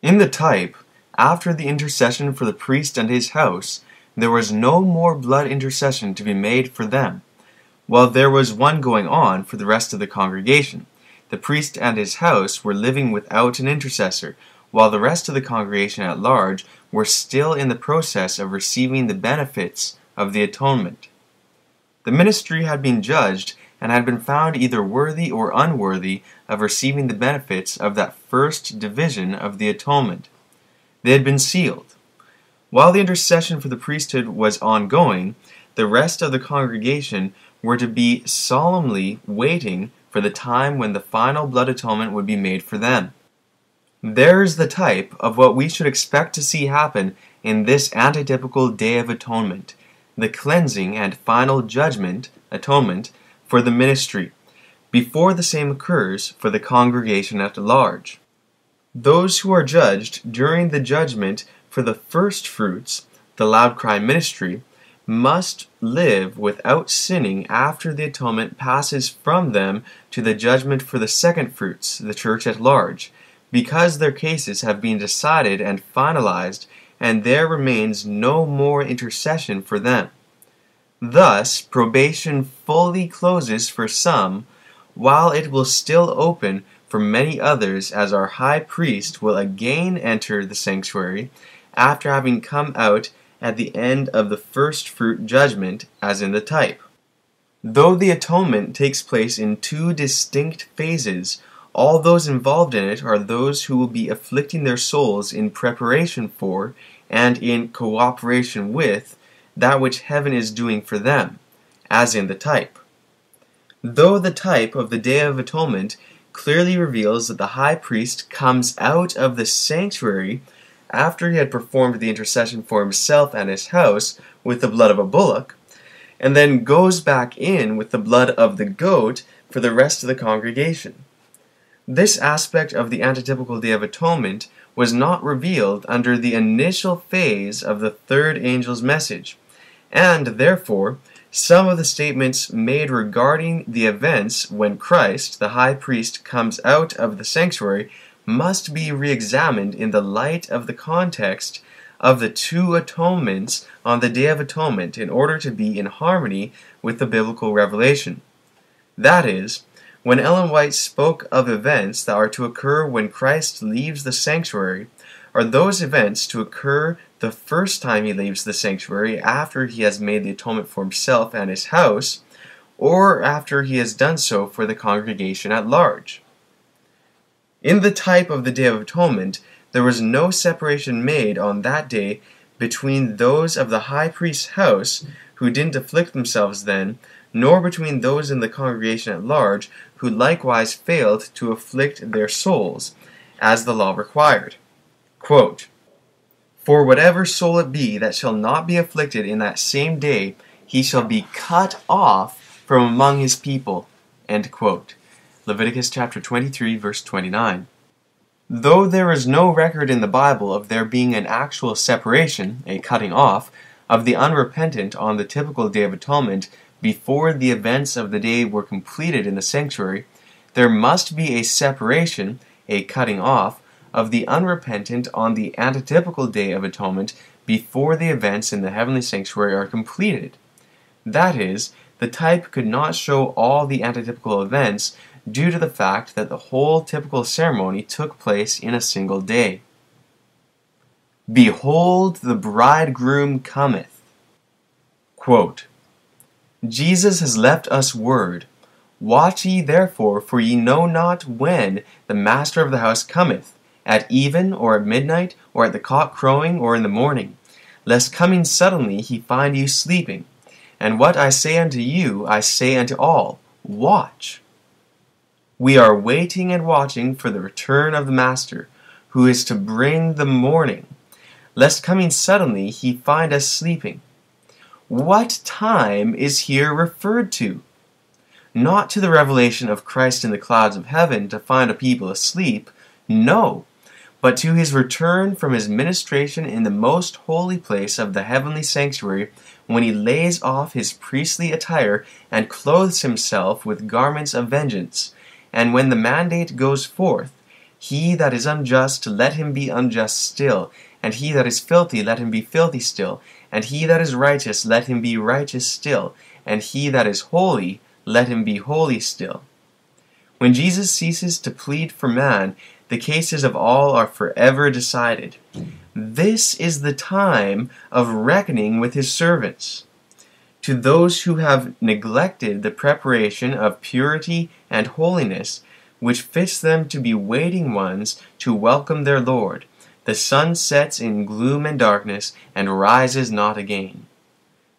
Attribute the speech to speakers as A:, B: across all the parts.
A: In the type, after the intercession for the priest and his house, there was no more blood intercession to be made for them, while there was one going on for the rest of the congregation. The priest and his house were living without an intercessor, while the rest of the congregation at large were still in the process of receiving the benefits of the atonement. The ministry had been judged and had been found either worthy or unworthy of receiving the benefits of that first division of the atonement. They had been sealed. While the intercession for the priesthood was ongoing, the rest of the congregation were to be solemnly waiting for the time when the final blood atonement would be made for them. There's the type of what we should expect to see happen in this antitypical Day of Atonement, the cleansing and final judgment, atonement, for the ministry, before the same occurs for the congregation at large. Those who are judged during the judgment for the first fruits, the loud cry ministry, must live without sinning after the atonement passes from them to the judgment for the second fruits, the church at large, because their cases have been decided and finalized, and there remains no more intercession for them. Thus, probation fully closes for some, while it will still open for many others, as our high priest will again enter the sanctuary after having come out at the end of the first fruit judgment, as in the type. Though the atonement takes place in two distinct phases, all those involved in it are those who will be afflicting their souls in preparation for and in cooperation with that which heaven is doing for them, as in the type. Though the type of the Day of Atonement clearly reveals that the high priest comes out of the sanctuary after he had performed the intercession for himself and his house with the blood of a bullock, and then goes back in with the blood of the goat for the rest of the congregation. This aspect of the antitypical Day of Atonement was not revealed under the initial phase of the third angel's message, and therefore some of the statements made regarding the events when Christ, the high priest, comes out of the sanctuary must be re-examined in the light of the context of the two atonements on the Day of Atonement in order to be in harmony with the biblical revelation. That is, when Ellen White spoke of events that are to occur when Christ leaves the sanctuary, are those events to occur the first time he leaves the sanctuary after he has made the atonement for himself and his house, or after he has done so for the congregation at large? In the type of the Day of Atonement, there was no separation made on that day between those of the high priest's house, who didn't afflict themselves then, nor between those in the congregation at large, who likewise failed to afflict their souls, as the law required. Quote, "For whatever soul it be that shall not be afflicted in that same day, he shall be cut off from among his people." End quote. Leviticus chapter 23, verse 29. Though there is no record in the Bible of there being an actual separation, a cutting off, of the unrepentant on the typical Day of Atonement before the events of the day were completed in the sanctuary, there must be a separation, a cutting off, of the unrepentant on the antitypical Day of Atonement before the events in the heavenly sanctuary are completed. That is, the type could not show all the antitypical events due to the fact that the whole typical ceremony took place in a single day. Behold, the bridegroom cometh. Quote, "Jesus has left us word, Watch ye therefore, for ye know not when the master of the house cometh, at even, or at midnight, or at the cock crowing, or in the morning, lest coming suddenly he find you sleeping. And what I say unto you, I say unto all, Watch." We are waiting and watching for the return of the Master, who is to bring the morning, lest coming suddenly he find us sleeping. What time is here referred to? Not to the revelation of Christ in the clouds of heaven to find a people asleep, no, but to his return from his ministration in the most holy place of the heavenly sanctuary, when he lays off his priestly attire and clothes himself with garments of vengeance, and when the mandate goes forth, He that is unjust, let him be unjust still, and he that is filthy, let him be filthy still, and he that is righteous, let him be righteous still, and he that is holy, let him be holy still. When Jesus ceases to plead for man, the cases of all are forever decided. This is the time of reckoning with his servants. To those who have neglected the preparation of purity and holiness, which fits them to be waiting ones to welcome their Lord, the sun sets in gloom and darkness and rises not again.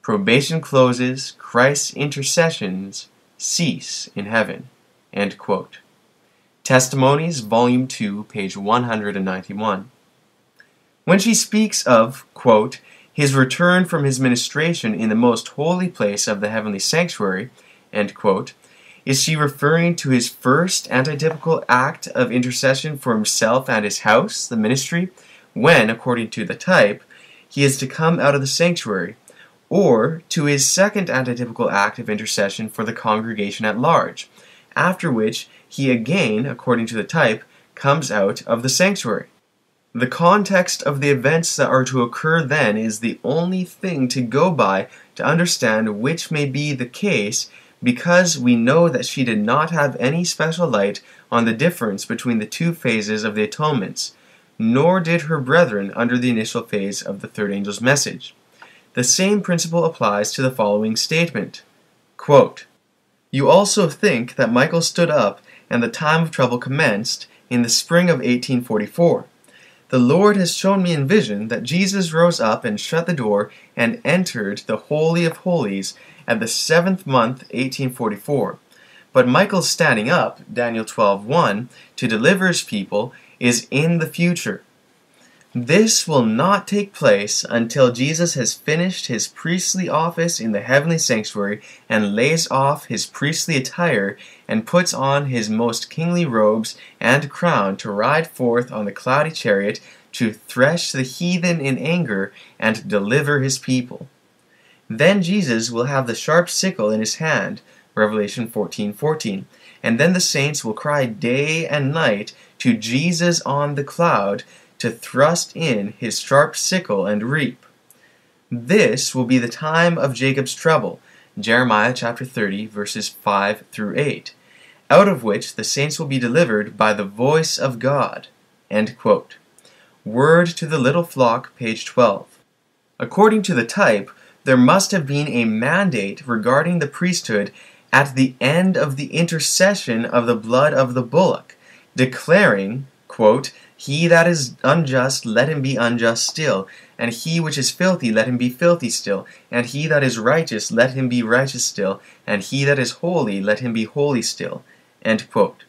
A: Probation closes, Christ's intercessions cease in heaven. End quote. Testimonies, Volume 2, page 191. When she speaks of, quote, his return from his ministration in the most holy place of the heavenly sanctuary, end quote, is she referring to his first antitypical act of intercession for himself and his house, the ministry, when, according to the type, he is to come out of the sanctuary, or to his second antitypical act of intercession for the congregation at large, after which he again, according to the type, comes out of the sanctuary? The context of the events that are to occur then is the only thing to go by to understand which may be the case, because we know that she did not have any special light on the difference between the two phases of the atonements, nor did her brethren under the initial phase of the third angel's message. The same principle applies to the following statement. Quote, you also think that Michael stood up and the time of trouble commenced in the spring of 1844. The Lord has shown me in vision that Jesus rose up and shut the door and entered the Holy of Holies at the 7th month, 1844. But Michael's standing up, Daniel 12:1, to deliver his people, is in the future. This will not take place until Jesus has finished his priestly office in the heavenly sanctuary and lays off his priestly attire and puts on his most kingly robes and crown to ride forth on the cloudy chariot to thresh the heathen in anger and deliver his people. Then Jesus will have the sharp sickle in his hand, Revelation 14:14, and then the saints will cry day and night to Jesus on the cloud to thrust in his sharp sickle and reap. This will be the time of Jacob's trouble, Jeremiah chapter 30, verses 5 through 8, out of which the saints will be delivered by the voice of God. End quote. Word to the Little Flock, page 12. According to the type, there must have been a mandate regarding the priesthood at the end of the intercession of the blood of the bullock, declaring, quote, he that is unjust, let him be unjust still, and he which is filthy, let him be filthy still, and he that is righteous, let him be righteous still, and he that is holy, let him be holy still. End quote.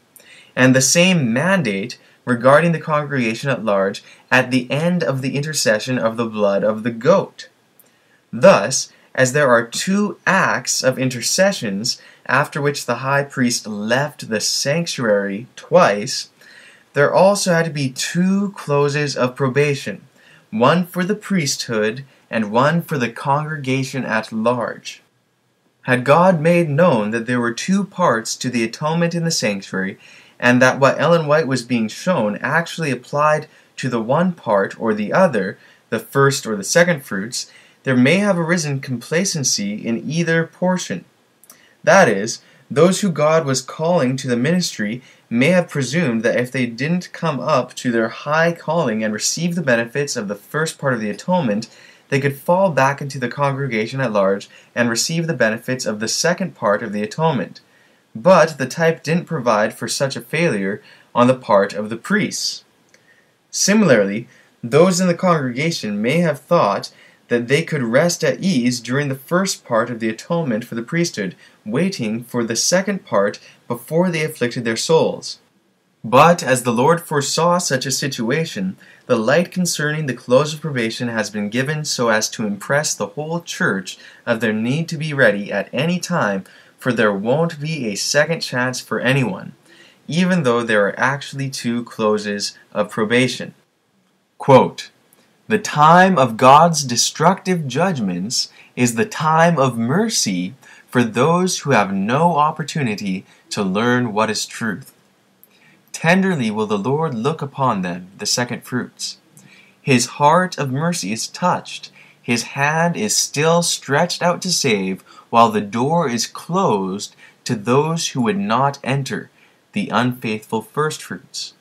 A: And the same mandate regarding the congregation at large at the end of the intercession of the blood of the goat. Thus, as there are two acts of intercessions after which the high priest left the sanctuary twice, there also had to be two closes of probation, one for the priesthood and one for the congregation at large. Had God made known that there were two parts to the atonement in the sanctuary, and that what Ellen White was being shown actually applied to the one part or the other, the first or the second fruits, there may have arisen complacency in either portion. That is, those who God was calling to the ministry may have presumed that if they didn't come up to their high calling and receive the benefits of the first part of the atonement, they could fall back into the congregation at large and receive the benefits of the second part of the atonement. But the type didn't provide for such a failure on the part of the priests. Similarly, those in the congregation may have thought that they could rest at ease during the first part of the atonement for the priesthood, waiting for the second part before they afflicted their souls. But as the Lord foresaw such a situation, the light concerning the close of probation has been given so as to impress the whole church of their need to be ready at any time, for there won't be a second chance for anyone, even though there are actually two closes of probation. Quote, the time of God's destructive judgments is the time of mercy for those who have no opportunity to learn what is truth. Tenderly will the Lord look upon them, the second fruits. His heart of mercy is touched. His hand is still stretched out to save, while the door is closed to those who would not enter, the unfaithful firstfruits.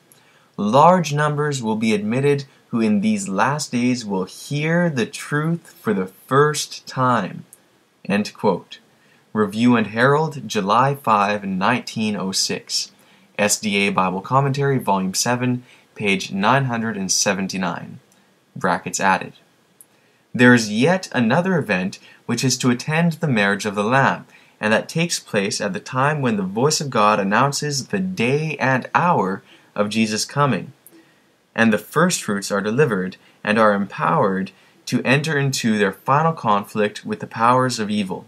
A: Large numbers will be admitted who in these last days will hear the truth for the first time. End quote. Review and Herald, July 5, 1906. SDA Bible Commentary, Volume 7, page 979. Brackets added. There is yet another event which is to attend the marriage of the Lamb, and that takes place at the time when the voice of God announces the day and hour of Jesus' coming, and the firstfruits are delivered and are empowered to enter into their final conflict with the powers of evil.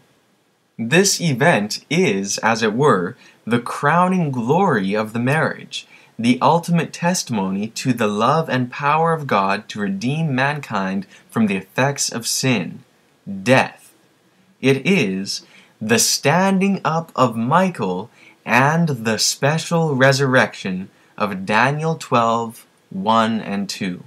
A: This event is, as it were, the crowning glory of the marriage, the ultimate testimony to the love and power of God to redeem mankind from the effects of sin, death. It is the standing up of Michael and the special resurrection of Daniel 12, 1 and 2.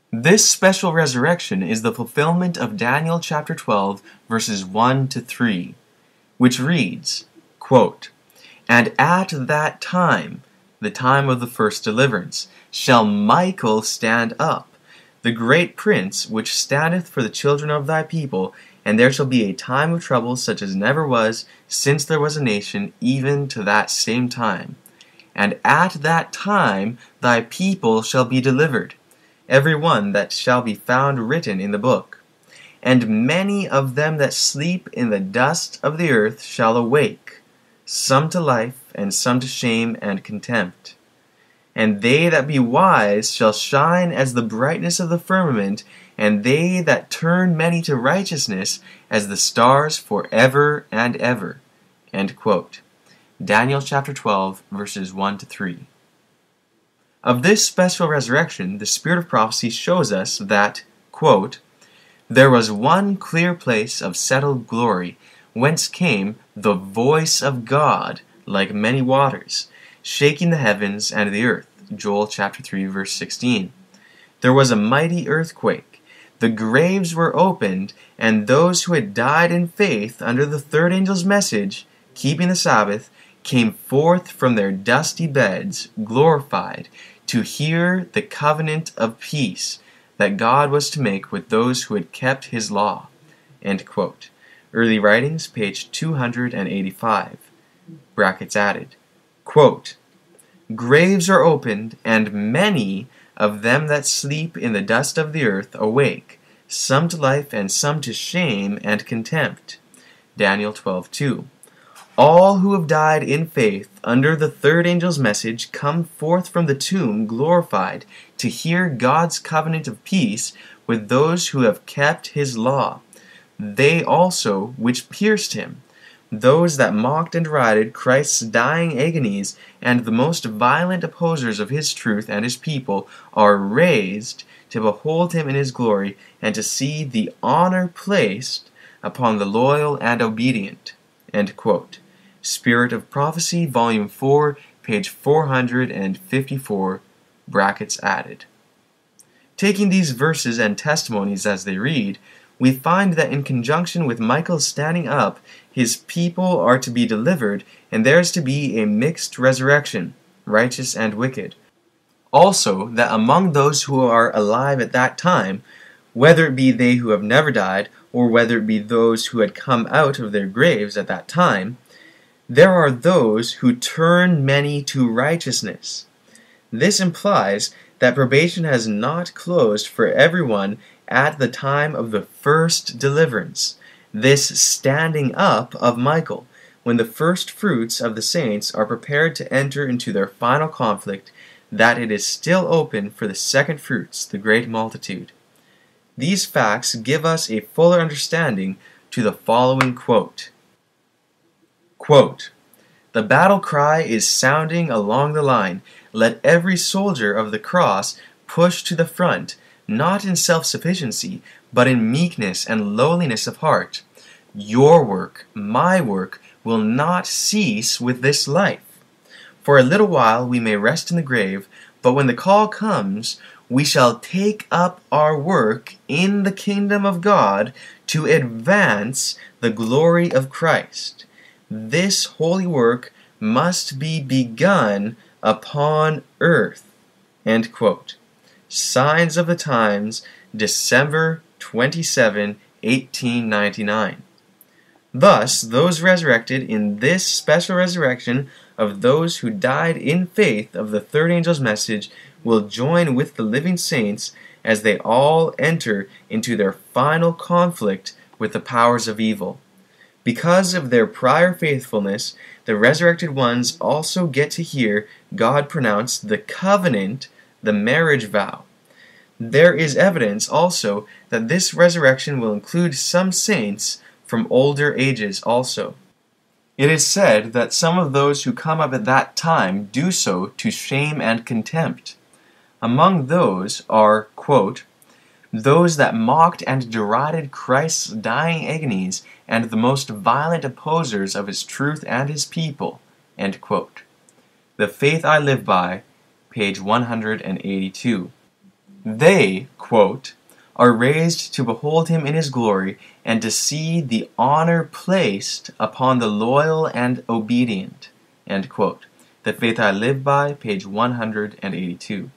A: This special resurrection is the fulfillment of Daniel chapter 12, verses 1 to 3, which reads, quote, "And at that time, the time of the first deliverance, shall Michael stand up, the great prince, which standeth for the children of thy people, and there shall be a time of trouble such as never was since there was a nation, even to that same time. And at that time thy people shall be delivered, every one that shall be found written in the book. And many of them that sleep in the dust of the earth shall awake, some to life, and some to shame and contempt. And they that be wise shall shine as the brightness of the firmament, and they that turn many to righteousness as the stars forever and ever." End quote. Daniel chapter 12, verses 1 to 3. Of this special resurrection, the Spirit of prophecy shows us that, quote, "There was one clear place of settled glory, whence came the voice of God like many waters, shaking the heavens and the earth." Joel chapter 3, verse 16. "There was a mighty earthquake. The graves were opened, and those who had died in faith under the third angel's message, keeping the Sabbath, came forth from their dusty beds, glorified, to hear the covenant of peace that God was to make with those who had kept his law." End quote. Early Writings, page 285. Brackets added. Quote, "Graves are opened, and many of them that sleep in the dust of the earth awake, some to life and some to shame and contempt." Daniel 12:2. "All who have died in faith under the third angel's message come forth from the tomb glorified to hear God's covenant of peace with those who have kept his law. They also which pierced him, those that mocked and derided Christ's dying agonies, and the most violent opposers of his truth and his people, are raised to behold him in his glory, and to see the honor placed upon the loyal and obedient." End quote. Spirit of Prophecy, Volume 4, page 454, brackets added. Taking these verses and testimonies as they read, we find that in conjunction with Michael's standing up, his people are to be delivered, and there is to be a mixed resurrection, righteous and wicked. Also, that among those who are alive at that time, whether it be they who have never died, or whether it be those who had come out of their graves at that time, there are those who turn many to righteousness. This implies that probation has not closed for everyone at the time of the first deliverance, this standing up of Michael, when the first fruits of the saints are prepared to enter into their final conflict, that it is still open for the second fruits, the great multitude. These facts give us a fuller understanding to the following quote. Quote, "The battle cry is sounding along the line. Let every soldier of the cross push to the front, not in self-sufficiency, but in meekness and lowliness of heart. Your work, my work, will not cease with this life. For a little while we may rest in the grave, but when the call comes, we shall take up our work in the kingdom of God to advance the glory of Christ. This holy work must be begun upon earth." End quote. Signs of the Times, December 27, 1899. Thus, those resurrected in this special resurrection of those who died in faith of the third angel's message will join with the living saints as they all enter into their final conflict with the powers of evil. Because of their prior faithfulness, the resurrected ones also get to hear God pronounce the covenant, the marriage vow. There is evidence also that this resurrection will include some saints from older ages also. It is said that some of those who come up at that time do so to shame and contempt. Among those are, quote, "those that mocked and derided Christ's dying agonies and the most violent opposers of his truth and his people." End quote. The Faith I Live By, page 182. They, quote, "are raised to behold him in his glory and to see the honor placed upon the loyal and obedient." End quote. The Faith I Live By, page 182.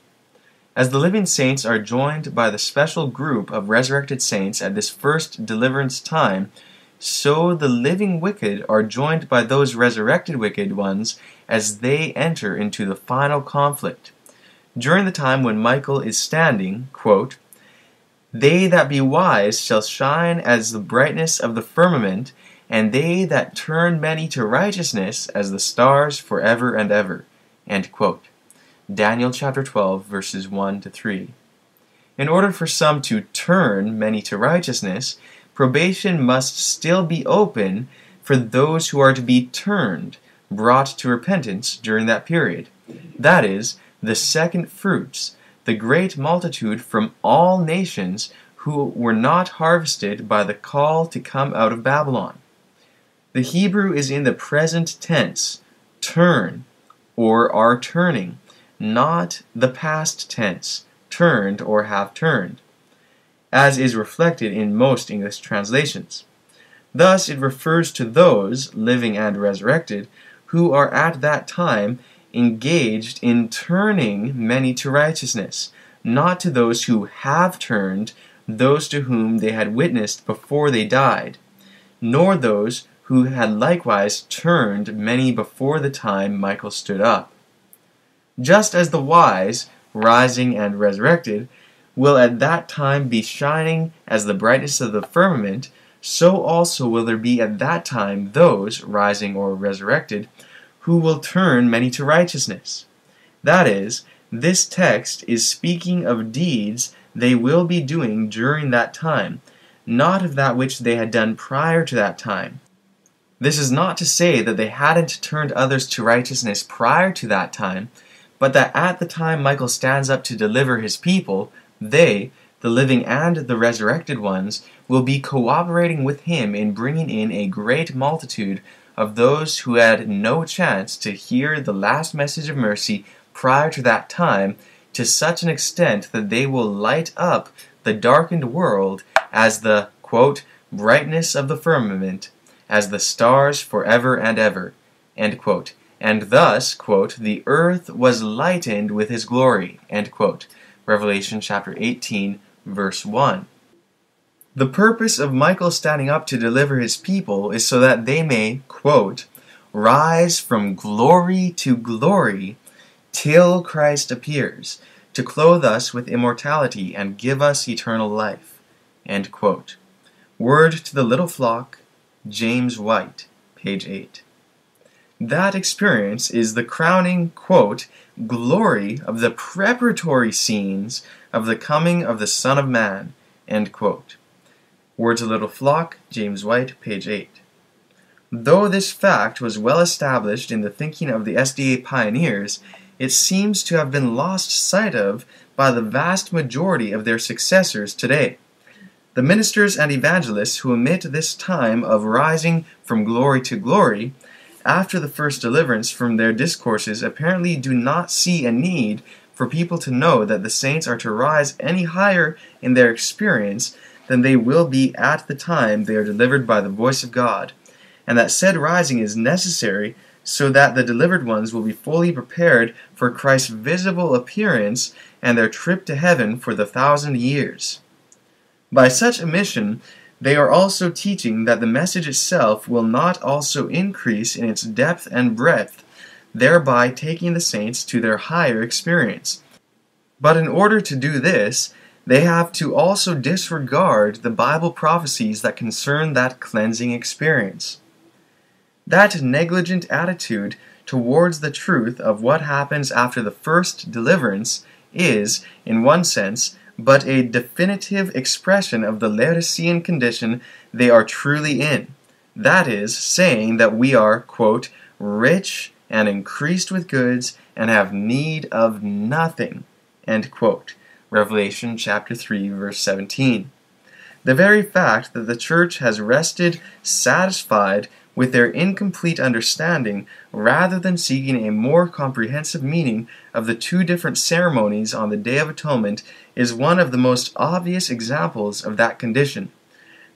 A: As the living saints are joined by the special group of resurrected saints at this first deliverance time, so the living wicked are joined by those resurrected wicked ones as they enter into the final conflict. During the time when Michael is standing, quote, "they that be wise shall shine as the brightness of the firmament, and they that turn many to righteousness as the stars forever and ever." End quote. Daniel chapter 12, verses 1 to 3. In order for some to turn many to righteousness, probation must still be open for those who are to be turned, brought to repentance during that period. That is, the second fruits, the great multitude from all nations who were not harvested by the call to come out of Babylon. The Hebrew is in the present tense, turn, or are turning, not the past tense, turned or have turned, as is reflected in most English translations. Thus it refers to those, living and resurrected, who are at that time engaged in turning many to righteousness, not to those who have turned, those to whom they had witnessed before they died, nor those who had likewise turned many before the time Michael stood up. Just as the wise, rising and resurrected, will at that time be shining as the brightness of the firmament, so also will there be at that time those, rising or resurrected, who will turn many to righteousness. That is, this text is speaking of deeds they will be doing during that time, not of that which they had done prior to that time. This is not to say that they hadn't turned others to righteousness prior to that time, but that at the time Michael stands up to deliver his people, they, the living and the resurrected ones, will be cooperating with him in bringing in a great multitude of those who had no chance to hear the last message of mercy prior to that time, to such an extent that they will light up the darkened world as the, quote, brightness of the firmament, as the stars forever and ever, end quote. And thus, quote, the earth was lightened with his glory, end quote. Revelation chapter 18, verse 1. The purpose of Michael standing up to deliver his people is so that they may, quote, rise from glory to glory till Christ appears, to clothe us with immortality and give us eternal life, end quote. Word to the Little Flock, James White, page 8. That experience is the crowning, quote, glory of the preparatory scenes of the coming of the Son of Man, end quote. Word to Little Flock, James White, page 8. Though this fact was well established in the thinking of the SDA pioneers, it seems to have been lost sight of by the vast majority of their successors today. The ministers and evangelists who omit this time of rising from glory to glory after the first deliverance from their discourses apparently do not see a need for people to know that the saints are to rise any higher in their experience than they will be at the time they are delivered by the voice of God, and that said rising is necessary so that the delivered ones will be fully prepared for Christ's visible appearance and their trip to heaven for the 1,000 years. By such omission, they are also teaching that the message itself will not also increase in its depth and breadth, thereby taking the saints to their higher experience. But in order to do this, they have to also disregard the Bible prophecies that concern that cleansing experience. That negligent attitude towards the truth of what happens after the first deliverance is, in one sense, but a definitive expression of the Laodicean condition they are truly in. That is, saying that we are, quote, rich and increased with goods and have need of nothing, end quote. Revelation chapter 3, verse 17. The very fact that the church has rested satisfied with their incomplete understanding rather than seeking a more comprehensive meaning of the two different ceremonies on the Day of Atonement is one of the most obvious examples of that condition.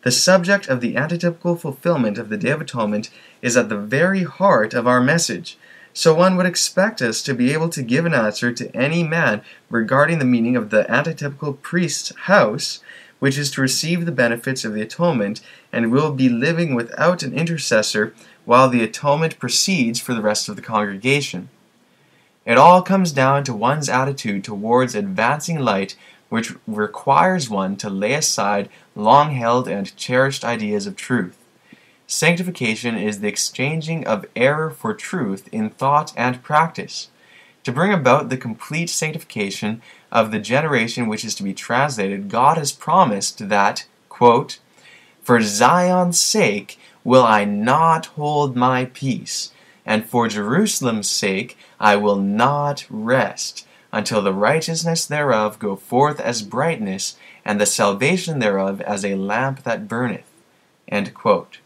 A: The subject of the antitypical fulfillment of the Day of Atonement is at the very heart of our message, so one would expect us to be able to give an answer to any man regarding the meaning of the antitypical priest's house, which is to receive the benefits of the atonement and will be living without an intercessor while the atonement proceeds for the rest of the congregation. It all comes down to one's attitude towards advancing light, which requires one to lay aside long-held and cherished ideas of truth. Sanctification is the exchanging of error for truth in thought and practice. To bring about the complete sanctification of the generation which is to be translated, God has promised that, quote, for Zion's sake will I not hold my peace, and for Jerusalem's sake I will not rest, until the righteousness thereof go forth as brightness, and the salvation thereof as a lamp that burneth. End quote.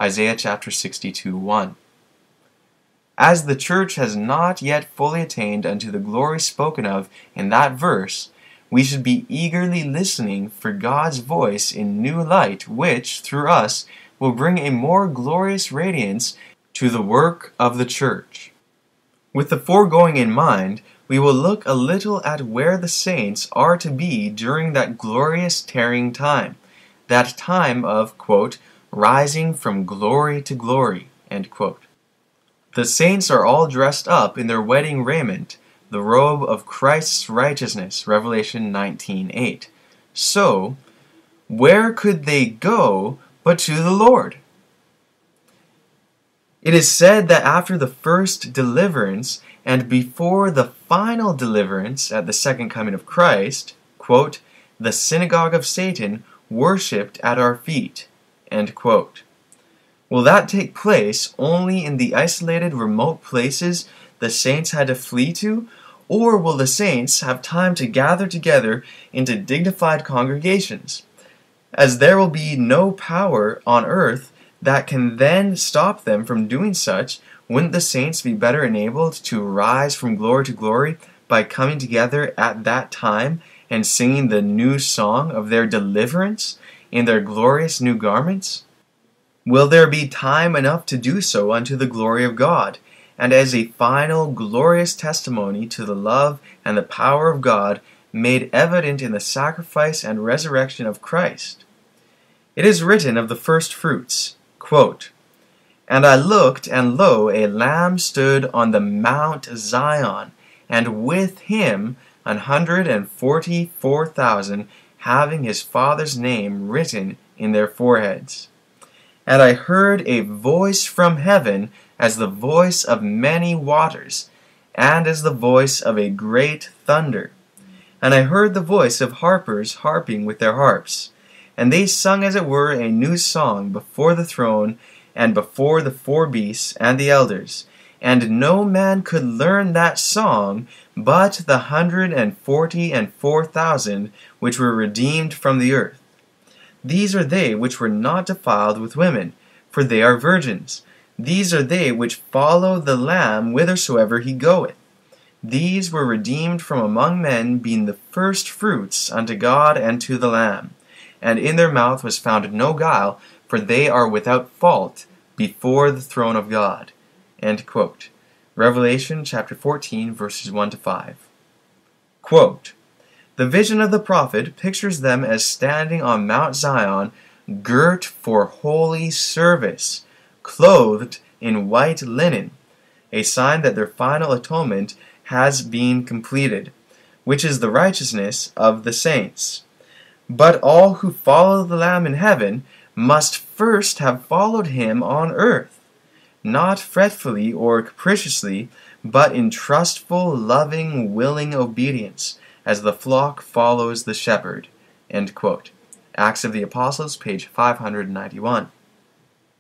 A: Isaiah chapter 62:1. As the church has not yet fully attained unto the glory spoken of in that verse, we should be eagerly listening for God's voice in new light, which, through us, will bring a more glorious radiance to the work of the church. With the foregoing in mind, we will look a little at where the saints are to be during that glorious tarrying time, that time of, quote, rising from glory to glory, end quote. The saints are all dressed up in their wedding raiment, the robe of Christ's righteousness, Revelation 19:8. So, where could they go but to the Lord? It is said that after the first deliverance and before the final deliverance at the second coming of Christ, quote, the synagogue of Satan worshipped at our feet, end quote. Will that take place only in the isolated, remote places the saints had to flee to, or will the saints have time to gather together into dignified congregations? As there will be no power on earth that can then stop them from doing such, wouldn't the saints be better enabled to rise from glory to glory by coming together at that time and singing the new song of their deliverance in their glorious new garments? Will there be time enough to do so unto the glory of God, and as a final glorious testimony to the love and the power of God made evident in the sacrifice and resurrection of Christ? It is written of the first fruits, quote, and I looked, and lo, a Lamb stood on the Mount Zion, and with him 144,000, having his Father's name written in their foreheads. And I heard a voice from heaven as the voice of many waters, and as the voice of a great thunder. And I heard the voice of harpers harping with their harps. And they sung as it were a new song before the throne, and before the four beasts and the elders. And no man could learn that song but the 144,000 which were redeemed from the earth. These are they which were not defiled with women, for they are virgins. These are they which follow the Lamb whithersoever he goeth. These were redeemed from among men, being the first fruits unto God and to the Lamb. And in their mouth was found no guile, for they are without fault before the throne of God." End quote. Revelation chapter 14, verses 1 to 5. Quote, "The vision of the prophet pictures them as standing on Mount Zion, girt for holy service, clothed in white linen, a sign that their final atonement has been completed, which is the righteousness of the saints. But all who follow the Lamb in heaven must first have followed him on earth, not fretfully or capriciously, but in trustful, loving, willing obedience, as the flock follows the shepherd." End quote. Acts of the Apostles, page 591.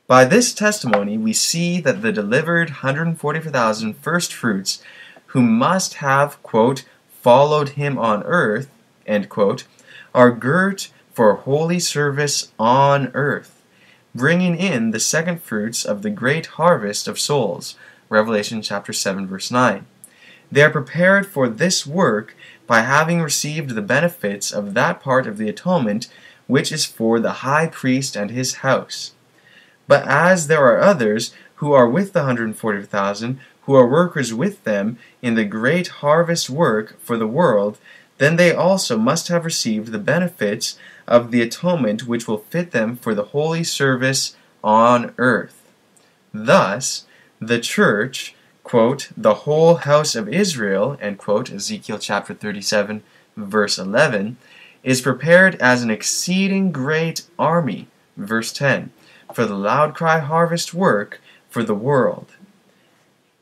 A: By this testimony, we see that the delivered 144,000 first fruits, who must have, quote, "followed him on earth," end quote, are girt for holy service on earth, bringing in the second fruits of the great harvest of souls, Revelation chapter 7, verse 9. They are prepared for this work by having received the benefits of that part of the atonement which is for the high priest and his house. But as there are others who are with the 140,000, who are workers with them in the great harvest work for the world, then they also must have received the benefits of the atonement which will fit them for the holy service on earth. Thus, the church, quote, "the whole house of Israel," end quote, Ezekiel chapter 37, verse 11, is prepared as an exceeding great army, verse 10, for the loud cry harvest work for the world.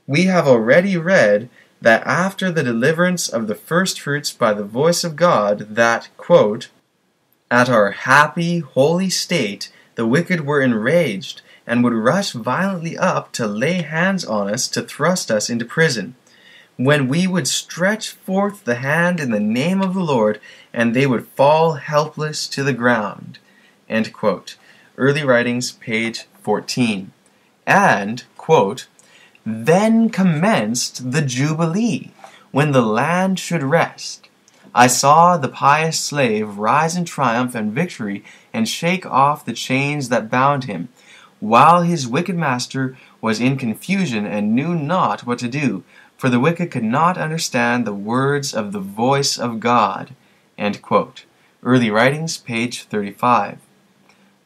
A: We have already read that after the deliverance of the first fruits by the voice of God, that, quote, "at our happy, holy state, the wicked were enraged, and would rush violently up to lay hands on us to thrust us into prison, when we would stretch forth the hand in the name of the Lord, and they would fall helpless to the ground." End quote. Early Writings, page 14. And, quote, "then commenced the Jubilee, when the land should rest. I saw the pious slave rise in triumph and victory, and shake off the chains that bound him, while his wicked master was in confusion and knew not what to do, for the wicked could not understand the words of the voice of God." End quote. Early Writings, page 35.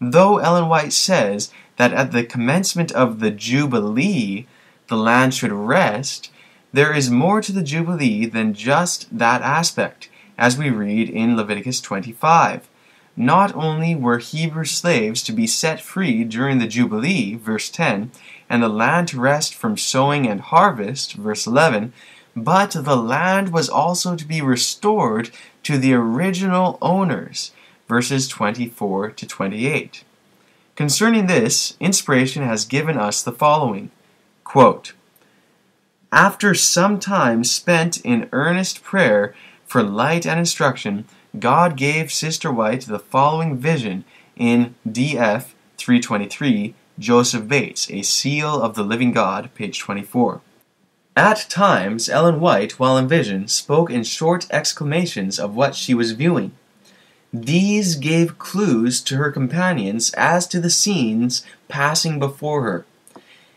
A: Though Ellen White says that at the commencement of the Jubilee, the land should rest, there is more to the Jubilee than just that aspect, as we read in Leviticus 25. Not only were Hebrew slaves to be set free during the Jubilee, verse 10, and the land to rest from sowing and harvest, verse 11, but the land was also to be restored to the original owners, verses 24 to 28. Concerning this, inspiration has given us the following, quote, "After some time spent in earnest prayer for light and instruction, God gave Sister White the following vision in DF 323, Joseph Bates, A Seal of the Living God, page 24. At times, Ellen White, while in vision, spoke in short exclamations of what she was viewing. These gave clues to her companions as to the scenes passing before her.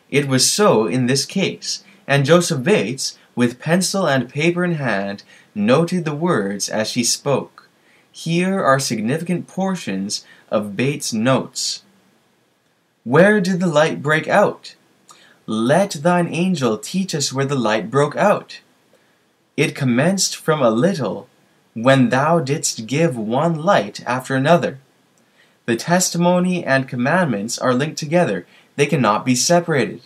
A: It was so in this case, and Joseph Bates, with pencil and paper in hand, noted the words as she spoke. Here are significant portions of Bates' notes. "Where did the light break out? Let thine angel teach us where the light broke out. It commenced from a little, when thou didst give one light after another. The testimony and commandments are linked together. They cannot be separated.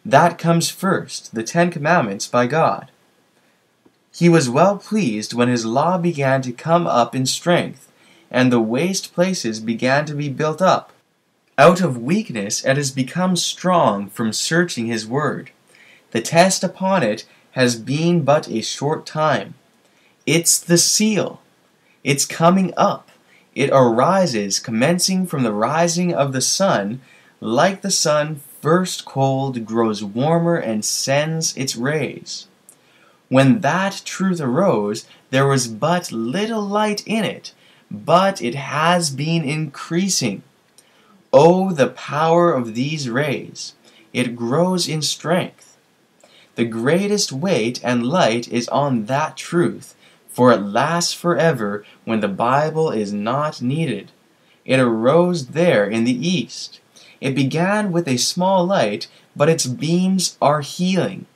A: That comes first, the 10 Commandments by God. He was well pleased when his law began to come up in strength, and the waste places began to be built up. Out of weakness it has become strong from searching his word. The test upon it has been but a short time. It's the seal. It's coming up. It arises, commencing from the rising of the sun, like the sun first cold grows warmer and sends its rays. When that truth arose, there was but little light in it, but it has been increasing. Oh, the power of these rays! It grows in strength. The greatest weight and light is on that truth, for it lasts forever when the Bible is not needed. It arose there in the East. It began with a small light, but its beams are healing.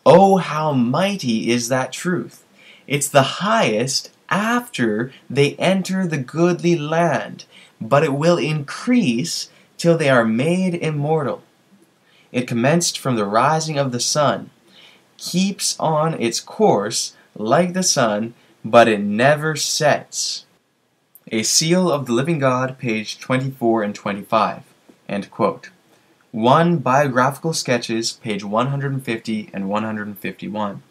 A: Oh, how mighty is that truth! It's the highest after they enter the goodly land, but it will increase till they are made immortal. It commenced from the rising of the sun, keeps on its course like the sun, but it never sets. A Seal of the Living God, page 24 and 25. End quote. 1 Biographical Sketches, page 150 and 151.